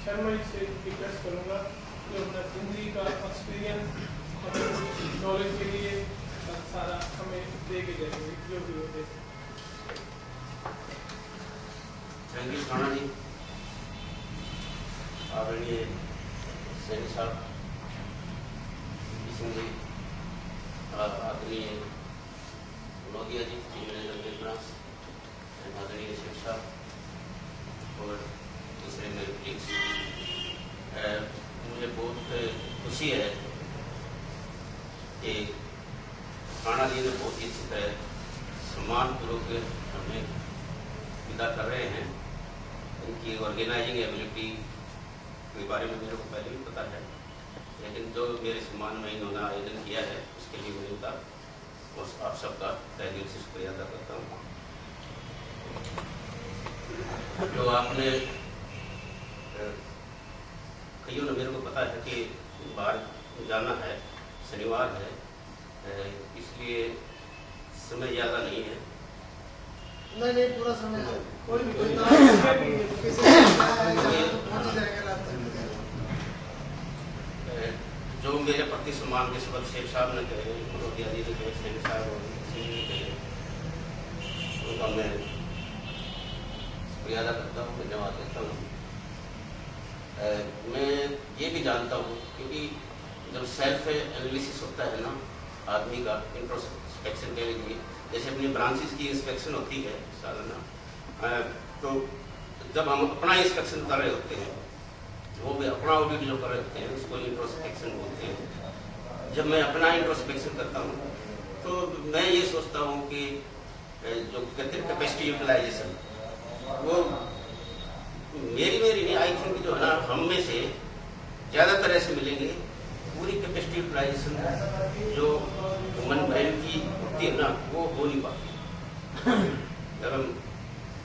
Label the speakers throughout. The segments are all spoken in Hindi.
Speaker 1: शर्मा जी से रिक्वेस्ट करूँगा जो अपना जिंदगी का एक्सपीरियंस हमें कुछ नॉलेज के लिए सारा हमें दे के जाएंगे जो भी होते।
Speaker 2: Thank you Rana ji. आदरणीय सैनी साहब, सिंह जी, आदरणीय नोदिया जी, चीफ मैनेजर बेगरा, आदरणीय शेख साहब और दूसरे मेरे कलीग्स, मुझे बहुत खुशी है कि राणा जी ने बहुत ही अच्छी तरह सम्मानपूर्वक हमें विदा कर रहे हैं। इनकी ऑर्गेनाइजिंग एबिलिटी के बारे में मेरे को पहले भी पता है, लेकिन जो मेरे सम्मान में इन्होंने आयोजन किया है उसके लिए मैं उनका और आप सबका तहे दिल से शुक्रिया अदा करता हूँ। जो आपने कईयों ने मेरे को पता है कि बाहर जाना है, शनिवार है, इसलिए समय ज़्यादा नहीं है।
Speaker 3: नहीं पूरा समय है। कोई भी
Speaker 2: जो मेरे प्रति सम्मान के सबक शेख साहब ने कहे, नोदिया जी ने कहे, सैनी साहब और सिंह ने कहे, उनका मैं शुक्रिया अदा करता हूँ, धन्यवाद देता हूँ। मैं ये भी जानता हूँ क्योंकि जब सेल्फ एनालिसिस होता है ना आदमी का, इंट्रोस्पेक्शन के लिए, जैसे अपनी ब्रांचेस की इंस्पेक्शन होती है सालाना, तो जब हम अपना इंस्पेक्शन कर रहे होते हैं, वो भी अपना ऑडिट जो कर रहे होते हैं उसको इंट्रोस्पेक्शन बोलते हैं। जब मैं अपना इंट्रोस्पेक्शन करता हूँ तो मैं ये सोचता हूँ कि जो कहते हैं कैपेसिटी यूटिलाइजेशन, वो मेरी नहीं, आई थिंक जो है ना हम में से ज़्यादातर ऐसे मिलेंगे पूरी कैपेसिटी यूटिलाइजेशन जो ह्यूमन ब्रेन की होती है ना वो हो नहीं पाती। जब हम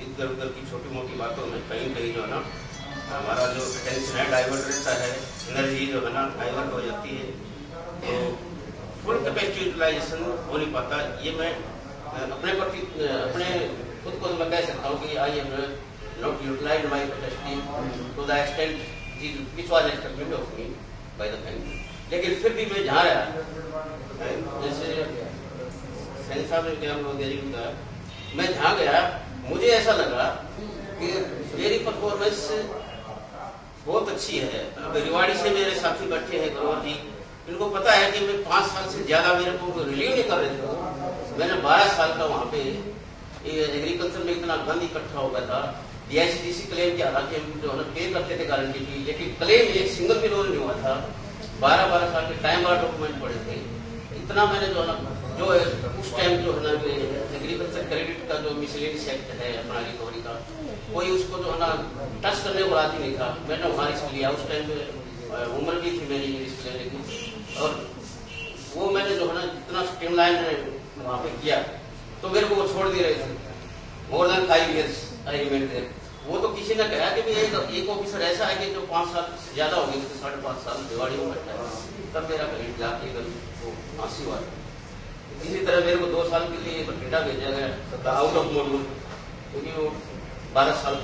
Speaker 2: इधर उधर की छोटी मोटी बातों में कहीं जो है ना हमारा जो अटेंशन है डाइवर्ट रहता है, एनर्जी जो है ना डाइवर्ट हो जाती है, तो फुल कैपेसिटी यूटिलाइजेशन हो नहीं पाता। ये मैं अपने खुद को मैं कह सकता हूँ कि I am not utilise my capacity to the extent which was expected of me by the family. लेकिन फिर भी मैं जहाँ रहा, जैसे सैनी साहब ने क्या बताया, मैं जहाँ गया मुझे ऐसा लगा कि मेरी परफॉर्मेंस बहुत अच्छी है। अब रिवाड़ी से मेरे साथी बैठे हैं गौरव जी, इनको पता है कि मैं 5 साल से ज्यादा मेरे को रिलीव नहीं कर रहे थे। मैंने 12 साल का वहाँ पे एग्रीकल्चर में इतना गंद इकट्ठा हो गया था। DICDC क्लेम के हालांकि हम जो है पे करते थे गारंटी की, लेकिन क्लेम एक सिंगल भी रोल नहीं हुआ था। 12 साल के टाइम बार डॉक्यूमेंट पड़े थे। इतना मैंने जो है ना जो उस टाइम जो है ना एग्रीकल्चर क्रेडिट का जो मिसलेनियस एक्ट है अपना रिकवरी का, कोई उसको जो है ना टच करने को राजी नहीं था। मैंने वहाँ रिस्क लिया, उस टाइम में उम्र भी थी मेरी रिस्क लेने की, और वो मैंने जो है ना जितना स्ट्रीमलाइन वहाँ पे किया तो मेरे को वो छोड़ दे रहे थे। More than 5 years I remain there. वो तो किसी ने कहा कि एक ऑफिसर ऐसा है कि जो 5 साल से ज्यादा हो गए, उसके 5.5 साल दिवाली में बैठा है, तब मेरा कहीं जाके वो फांसी हुआ। इसी तरह मेरे को 2 साल के लिए बठिंडा भेजा गया आउट ऑफ मॉड्यूल, क्योंकि वो 12 साल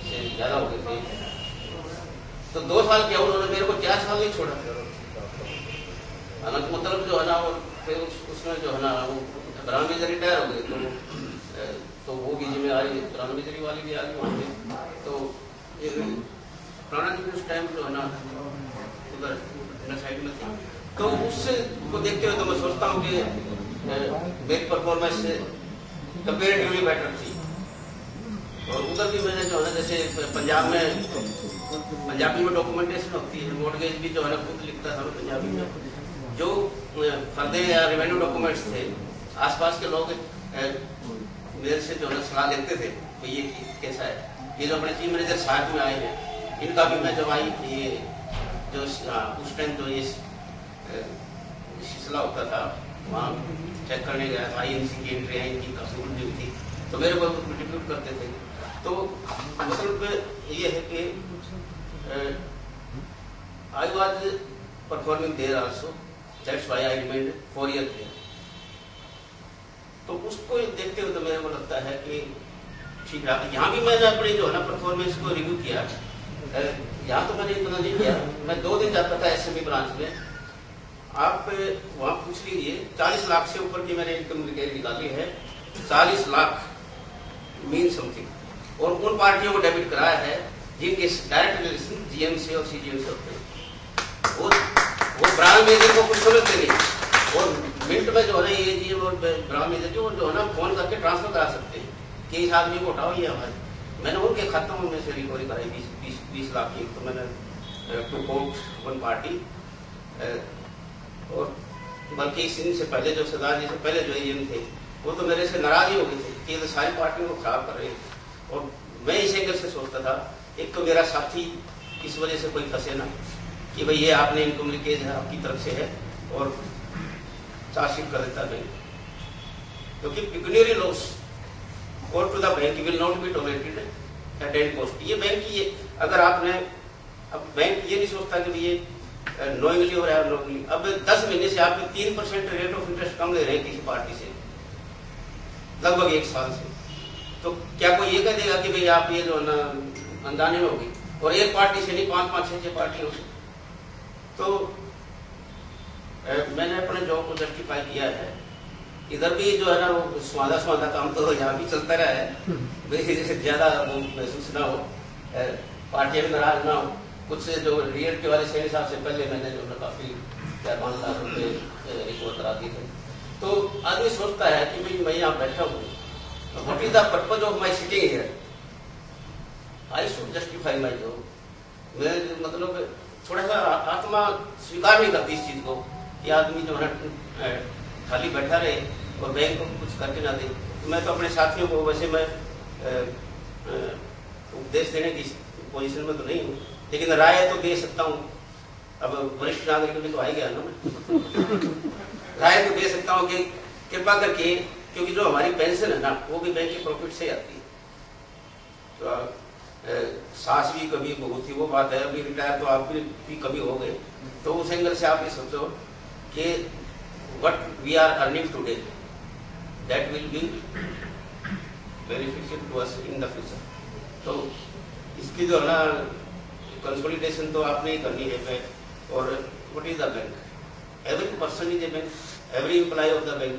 Speaker 2: से ज्यादा हो गए थे। तो 2 साल किया उन्होंने, मेरे को 4 साल नहीं छोड़ा। हालांकि मतलब जो है ना वो फिर उसमें जो है ना वो ग्रामीण रिटायर हो गए, तो वो भी जिम्मेदारी ग्रामीण वाली भी आ गई वहाँ पे। तो राणा जी उस टाइम जो है ना उधर साइड में थी, तो उससे को देखते हुए तो मैं सोचता हूँ कि मेरी परफॉर्मेंस कंपेरेटिवली बेटर थी। और उधर भी मैंने जो है ना जैसे पंजाबी में डॉक्यूमेंटेशन होती है, मॉर्गेज भी जो है ना खुद लिखता था पंजाबी में। जो फर्दे या रेवेन्यू डॉक्यूमेंट्स थे, आसपास के लोग मेरे से जो है सलाह देते थे कि ये कैसा है। ये जो अपने चीफ मैनेजर साथ में आए हैं, इनका भी मैं जब आई ये जो उस टाइम जो ये सिलसिला होता था वहाँ चेक करने गया था, INC की एंट्री आई, इनकी कसूर भी थी, तो मेरे को कंट्रीब्यूट करते थे। तो मतलब ये है कि I was performing there also, that's why I remained 4 years there. तो उसको देखते हुए तो मेरे को लगता है कि ठीक है। यहाँ भी मैंने अपनी जो है ना परफॉर्मेंस को रिव्यू किया यहाँ तो मैंने इतना नहीं किया, मैं 2 दिन जाता था एसएमई ब्रांच में। आप वहाँ पूछ लीजिए, 40 लाख से ऊपर की मैंने इनकम निकाली है, 40 लाख मीन समथिंग। और उन पार्टियों को डेबिट कराया है जिनके डायरेक्ट रिलेशन जीएम से और सीजीएम से होते हैं। वो ब्रांच मैनेजर को कुछ समझते नहीं, और मिनट में जो है ना ये जीएम और ब्रांच मैनेजर जो है ना फोन करके ट्रांसफर करा सकते हैं कि इस आदमी को उठाओ, ये हमारे। मैंने उनके खातों में से रिकवरी कराई 20 लाख की। तो मैंने टू कोर्ट वन पार्टी, और बल्कि इस दिन से पहले जो सरदार जी से पहले जो एजीएम थे वो तो मेरे से नाराज ही हो गए थे कि ये तो सारी पार्टियों को खराब कर रहे हैं। और मैं इस एंगल से सोचता था, एक तो मेरा साथी इस वजह से कोई फंसे ना कि भाई ये आपने इनकम लीकेज है आपकी तरफ से है और चार्जशीट कर देता बैंक, क्योंकि पिक्यूनियरी लॉस और to the bank will not be tolerated at any cost. ये बैंक की, अगर आपने, अब बैंक ये नहीं सोचता कि ये नोइंगली हो रहा है नोइंगली। अब 10 महीने से आप 3% रेट ऑफ इंटरेस्ट कम ले रहे हैं किसी पार्टी से, लगभग 1 साल से, तो क्या कोई ये कह देगा कि भाई आप ये जो है ना अनजाने में होगी? और एक पार्टी से नहीं, 5-5, 6 पार्टियों से। तो मैंने अपने जॉब को जस्टिफाई किया है। इधर भी जो है ना वो स्वादा काम तो यहाँ भी चलता रहा है, ज्यादा वो महसूस ना हो, पार्टियां भी नाराज ना हो। कुछ जो रियल्टी वाले शेयर साहब से पहले मैंने जो काफी 4-5 लाख रुपए रिकवर करा दिए थे। तो आदमी सोचता है कि भाई मैं यहाँ बैठा हूँ, what is the purpose of my sitting here, I should justify my job. मैं मतलब थोड़ा सा आत्मा स्वीकार नहीं करती इस चीज को कि आदमी जो है खाली बैठा रहे और बैंक को कुछ करके ना दे। तो मैं तो अपने साथियों को, वैसे मैं उपदेश देने की पोजीशन में तो नहीं हूँ, लेकिन राय तो दे सकता हूँ। अब वरिष्ठ नागरिक में तो आ ही गया ना मैं राय तो दे सकता हूँ कि कृपा करके, क्योंकि जो हमारी पेंशन है ना वो भी बैंक के प्रॉफिट से आती है। तो सास भी कभी बहुत थी, वो बात है, अभी रिटायर तो आप भी कभी हो गए। तो उस एंगल से आप ये सोचो कि what we are earning today, that will be beneficial to us in the future. तो इसकी जो है ना कंसोलिडेशन तो आपने ही करनी है। और what is the bank? Every person is a bank, every employee of the bank.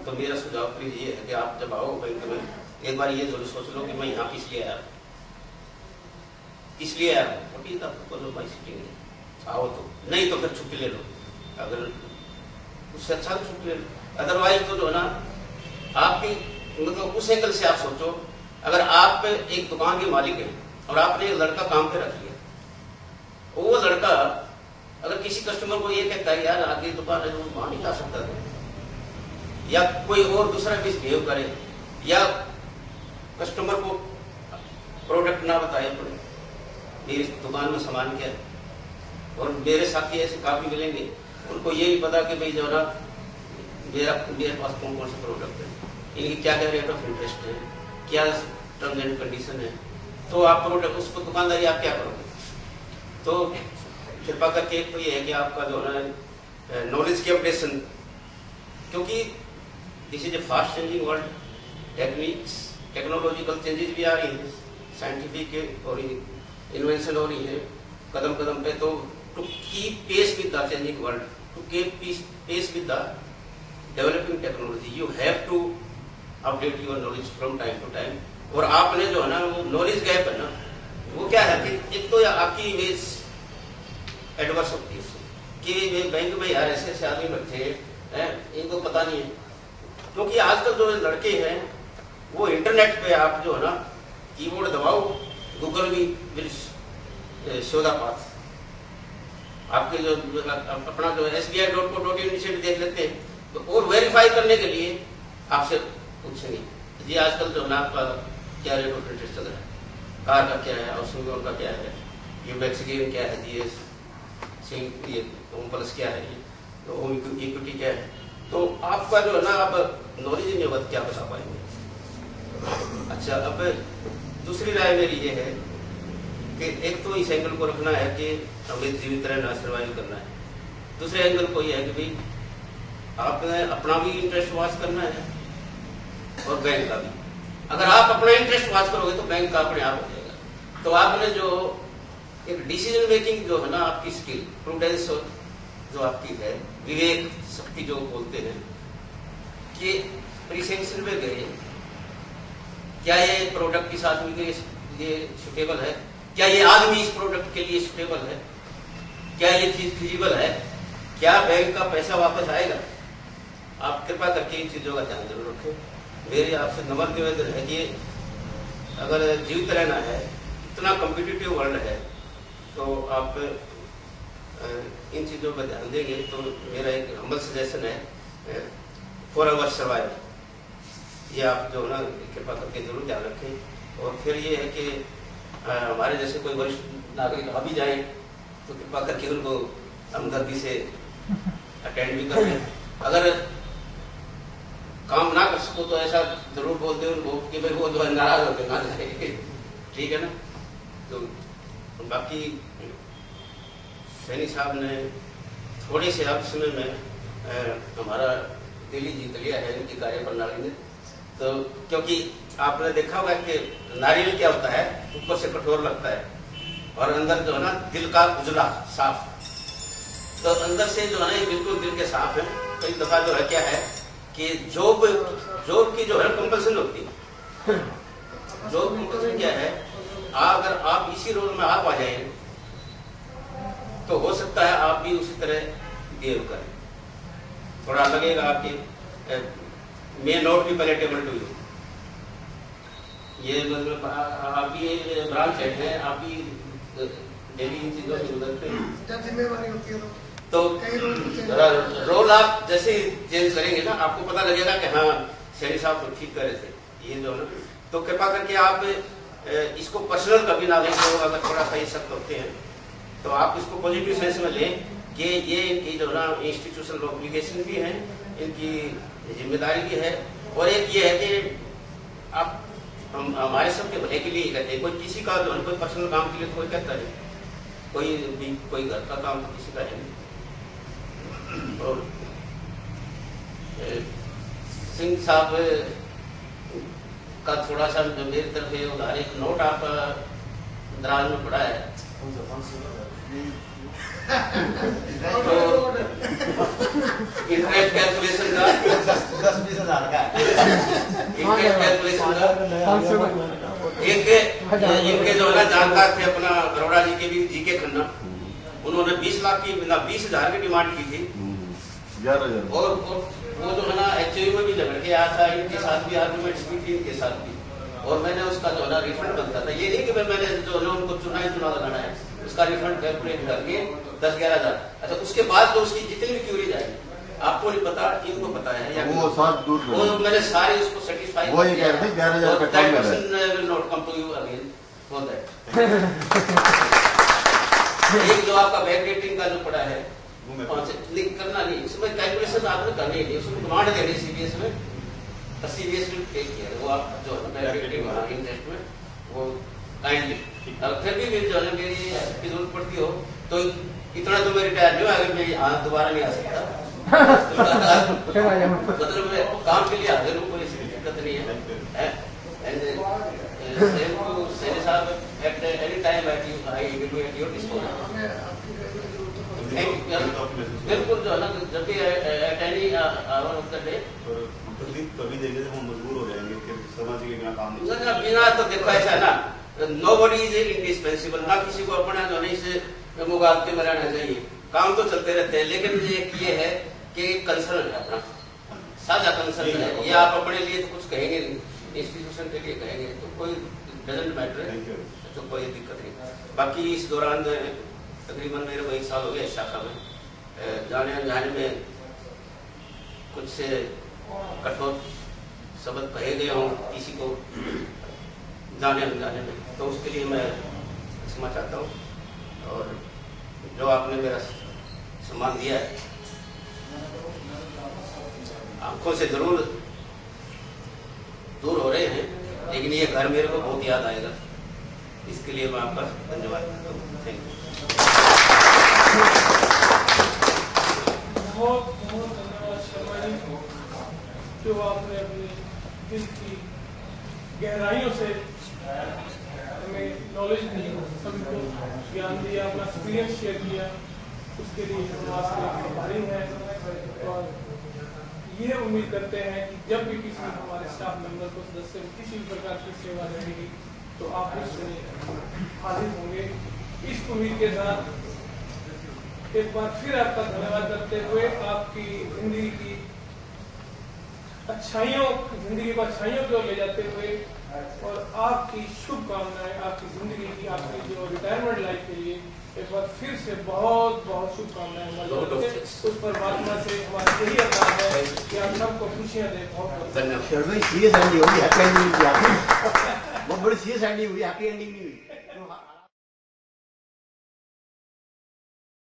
Speaker 2: तो मेरा सुझाव प्लीज ये है कि आप जब आओ बैंक में एक बार ये जरूर सोच लो कि मैं यहाँ किस लिए आया, what is the purpose of my sitting here? आओ तो, नहीं तो फिर छुट्टी ले लो, अगर उससे अच्छा तो छुट्टी ले लो। अदरवाइज तो जो है ना आपकी मतलब उस एंगल से आप सोचो, अगर आप एक दुकान के मालिक हैं और आपने एक लड़का काम पे रख लिया, वो लड़का अगर किसी कस्टमर को ये कहता है यार आगे दुकान है वो वहां नहीं जा सकता था, या कोई और दूसरा मिसबिहेव करे, या कस्टमर को प्रोडक्ट ना बताए पड़े मेरी दुकान में सामान क्या है। और मेरे साथी ऐसे काफी मिलेंगे, उनको ये नहीं पता कि भाई जो ना मेरे पास कौन कौन से प्रोडक्ट है, इनकी क्या क्या रेट ऑफ इंटरेस्ट है, क्या टर्म्स एंड कंडीशन है। तो आप प्रोडक्ट उसको दुकानदारी आप क्या करोगे? तो कृपा करके एक तो ये है कि आपका जो है नॉलेज की अपडेशन, क्योंकि this is a fast changing world, technological changes भी आ रही है, साइंटिफिक और इन्वेंशन हो रही है कदम कदम पे। तो to keep pace with the changing world, to keep pace with the developing technology, you have to update your knowledge from time to time. और आपने जो है ना वो नॉलेज गैप है ना, वो क्या है कि एक तो आपकी इमेज एडवर्स होती है कि बैंक में यार ऐसे ऐसे आदमी बैठे हैं इनको पता नहीं है। क्योंकि आजकल जो लड़के हैं वो इंटरनेट पे आप जो है ना कीबोर्ड दबाओ, गूगल भी विल शो द पाथ। आपके जो अपना जो SBI.co.in से भी देख लेते हैं, तो और वेरीफाई करने के लिए आपसे पूछेंगे जी आजकल जो है ना आपका क्या रेट ऑफ इंटरेस्ट चल रहा है, कार का क्या है, हाउसिंग लोन का क्या है, ये मैक्सिकन क्या है, GS ये होम प्लस क्या है, तो होम इक्विटी क्या है। तो आपका जो है ना आप नॉलेज में वक्त क्या बता पाएंगे। अच्छा, अब दूसरी राय मेरी ये है कि एक तो इस एंगल को रखना है कि हमें जीवित रहना, सर्वाइव करना है। दूसरे एंगल को ये है कि भाई आपने अपना भी इंटरेस्ट वॉच करना है और बैंक का भी। अगर आप अपना इंटरेस्ट वॉच करोगे तो बैंक का अपने आप हो जाएगा। तो आपने जो एक डिसीजन मेकिंग जो है ना आपकी स्किल, प्रूडेंस जो आपकी है, विवेक शक्ति जो बोलते हैं, कि प्रीसेंक्शन में गए, क्या ये प्रोडक्ट इस आदमी के लिए सुटेबल है, क्या ये आदमी इस प्रोडक्ट के लिए सुटेबल है, क्या ये चीज फिजिबल है, क्या बैंक का पैसा वापस आएगा। आप कृपा करके इन चीजों का ध्यान जरूर रखें। मेरी आपसे नम्र निवेदन है कि अगर जीवित रहना है, इतना कॉम्पिटिटिव वर्ल्ड है, तो आप इन चीजों पर ध्यान देंगे। तो मेरा एक हम्बल सजेशन है, फॉर अवर सर्वाइवल, ये आप जो ना कृपा करके जरूर ध्यान रखें। और फिर ये है कि हमारे जैसे कोई वरिष्ठ नागरिक आ भी जाए तो कृपा करके उनको हमदर्दी से अटेंड भी करें। अगर काम ना कर सको तो ऐसा जरूर बोल दे उनको कि भाई वो जो है नाराज होकर ना जाए, ठीक है ना। तो बाकी सैनी साहब ने थोड़े से अब समय में हमारा दिल्ली जीत लिया है इनकी कार्य प्रणाली ने। तो क्योंकि आपने देखा होगा कि नारियल क्या होता है, ऊपर से कठोर लगता है और अंदर जो है ना दिल का उजला साफ, तो अंदर से जो है ना बिल्कुल दिल के साफ है। कई दफा जो है क्या है कि जॉब की जो है कंपल्सन होती है। जॉब कंपल्सन क्या है, अगर आप इसी रोल में आप आ जाए तो हो सकता है आप भी उसी तरह बिहेव करें। थोड़ा लगेगा आपकी may not be palatable to you, ये मतलब आप भी ब्रांच हेड है, आप भी डेली इन चीजों से गुजरते हैं,
Speaker 3: जिम्मेवारी होती है
Speaker 2: तो रोल आप जैसे चेंज करेंगे ना आपको पता लगेगा कि हाँ सैनी साहब तो ठीक करे थे, ये जो है ना। तो कृपा करके आप इसको पर्सनल कभी ना लें। लोग अगर थोड़ा सा शक होते हैं तो आप इसको पॉजिटिव सेंस में लें कि ये इनकी जो ना इंस्टीट्यूशनल ऑब्लिगेशन भी है, इनकी जिम्मेदारी भी है। और एक ये है कि आप हम हमारे सबके भले के लिए ही कहते हैं। कोई किसी का जो है कोई पर्सनल काम के लिए कोई कहता है, कोई घर का काम तो किसी का है नहीं। और सिंह साहब का थोड़ा सा मेरी तरफ है उधार एक नोट आप दराज में पड़ा है, तो इंटरेस्ट कैलकुलेशन का
Speaker 3: 10-20 हज़ार का
Speaker 2: इंटरेस्ट कैलकुलेशन का इनके जो है ना जानकार थे अपना अरोड़ा जी के भी जीके खन्ना, उन्होंने 20 लाख की 20,000 की डिमांड की थी।
Speaker 4: 11,000
Speaker 2: और वो जो है ना एक्चुअली में भी झगड़ के आया था, इनके साथ भी आर्गूमेंट्स भी थी, इनके साथ भी। और मैंने उसका जो है ना रिफंड बनता था, ये नहीं कि मैंने जो है ना उनको चुनाव लगाना है, उसका रिफंड कैलकुलेट करके 10-11 हज़ार। अच्छा उसके बाद जो उसकी जितनी भी क्यूरीज आई आपको नहीं पता, इनको पता है या
Speaker 4: वो सब दूर
Speaker 2: वो मैंने सारे उसको सेटिस्फाई
Speaker 4: वो ये कह रहे थे 11,000 का कम
Speaker 2: will not come to you again for that. एक जो आपका बैक डेटिंग का जो पड़ा है करना नहीं, इसमें कैलकुलेशन आपने करनी नहीं, उसमें डिमांड देनी सीबीएस में, सीबीएस में टेक किया वो आप जो बैक डेटिंग इंटरेस्ट में वो काइंडली। फिर भी जो है मेरी की जरूरत पड़ती हो तो इतना तो मैं रिटायर नहीं अगर मैं यहाँ दोबारा नहीं आ सकता मतलब मैं काम के लिए हाजिर हूँ, कोई दिक्कत नहीं है। सैनी साहब at any time I will be at your disposal। बिल्कुल जो है ना जब भी at any hour of the day
Speaker 4: कभी देखे तो हम मजबूर हो जाएंगे कि समाज के बिना काम नहीं।
Speaker 2: बिना तो देखो ऐसा है ना, nobody is indispensable, ना किसी को अपना जो नहीं से मुगालते में रहना चाहिए, काम तो चलते रहते हैं। लेकिन ये है कि कंसर्न है अपना साझा कंसर्न है, ये आप अपने लिए तो कुछ कहेंगे इंस्टीट्यूशन के लिए कहेंगे तो कोई डजंट मैटर, तो कोई दिक्कत नहीं। बाकी इस दौरान तकरीबन मेरे को 1 साल हो गया इस शाखा में, जाने में कुछ से कठोर शब्द कहे गए हों किसी को जाने अनजाने में, तो उसके लिए मैं क्षमा चाहता हूँ। और जो आपने मेरा सम्मान दिया है, आंखों से जरूर दूर हो रहे हैं, लेकिन ये घर मेरे को बहुत याद आएगा, इसके लिए मैं आपका धन्यवाद करता हूँ। Thank you.
Speaker 1: बहुत धन्यवाद शर्मा जी, जो आपने अपनी दिल की गहराइयों से हमें नॉलेज दी, सभी को ज्ञान दिया, अपना एक्सपीरियंस शेयर किया, उसके लिए हम आपके आभारी हैं। और ये उम्मीद करते हैं कि जब भी किसी हमारे स्टाफ मेंबर को, सदस्य को किसी भी प्रकार की सेवा रहेगी तो आप उसमें हाजिर होंगे। इस उम्मीद के साथ एक बार फिर आपका धन्यवाद करते हुए आपकी जिंदगी की अच्छाइयों की ओर ले जाते हुए और आपकी शुभकामनाएं, आपकी जिंदगी की, आपकी जो रिटायरमेंट लाइफ के लिए एक बार फिर से बहुत बहुत शुभकामनाएं हमारी तरफ से। उस परमात्मा से हमारी यही अरदास है कि आप सबको खुशियां दें। बहुत
Speaker 2: धन्यवाद।
Speaker 4: शर्मा सीरियस एंडिंग होगी, हैप्पी एंडिंग नहीं हुई, बहुत बड़ी सीरियस एंडिंग हुई, हैप्पी एंडिंग नहीं हुई।